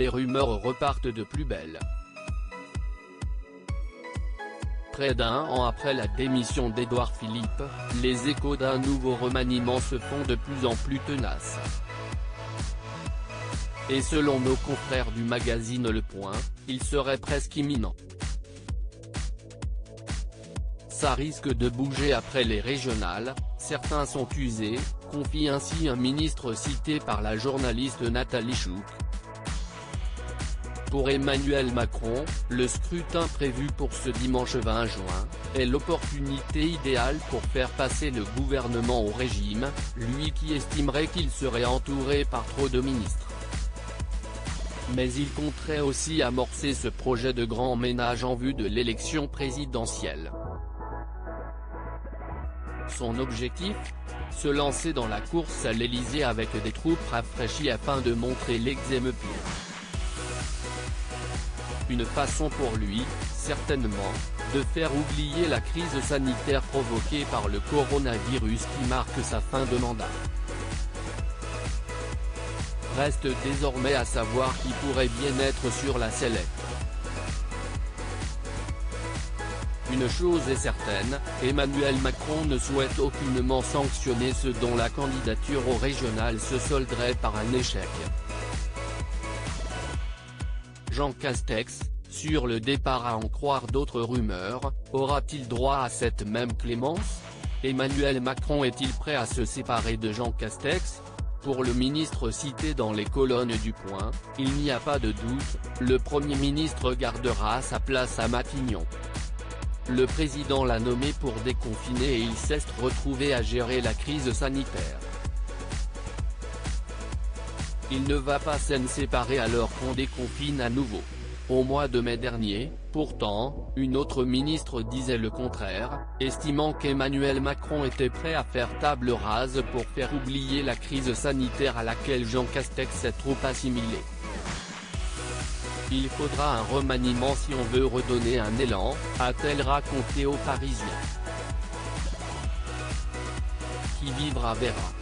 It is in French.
les rumeurs repartent de plus belle. Près d'un an après la démission d'Édouard Philippe, les échos d'un nouveau remaniement se font de plus en plus tenaces. Et selon nos confrères du magazine Le Point, il serait presque imminent. Ça risque de bouger après les régionales, certains sont usés, confie ainsi un ministre cité par la journaliste Nathalie Chouk. Pour Emmanuel Macron, le scrutin prévu pour ce dimanche 20 juin, est l'opportunité idéale pour faire passer le gouvernement au régime, lui qui estimerait qu'il serait entouré par trop de ministres. Mais il compterait aussi amorcer ce projet de grand ménage en vue de l'élection présidentielle. Son objectif ? Se lancer dans la course à l'Élysée avec des troupes rafraîchies afin de montrer l'extrême pire. Une façon pour lui, certainement, de faire oublier la crise sanitaire provoquée par le coronavirus qui marque sa fin de mandat. Reste désormais à savoir qui pourrait bien être sur la sellette. Une chose est certaine, Emmanuel Macron ne souhaite aucunement sanctionner ceux dont la candidature au régional se solderait par un échec. Jean Castex, sur le départ à en croire d'autres rumeurs, aura-t-il droit à cette même clémence ? Emmanuel Macron est-il prêt à se séparer de Jean Castex ? Pour le ministre cité dans les colonnes du Point, il n'y a pas de doute, le Premier ministre gardera sa place à Matignon. Le président l'a nommé pour déconfiner et il s'est retrouvé à gérer la crise sanitaire. Il ne va pas s'en séparer alors qu'on déconfine à nouveau. Au mois de mai dernier, pourtant, une autre ministre disait le contraire, estimant qu'Emmanuel Macron était prêt à faire table rase pour faire oublier la crise sanitaire à laquelle Jean Castex s'est trop assimilé. Il faudra un remaniement si on veut redonner un élan, a-t-elle raconté aux Parisiens. Qui vivra verra.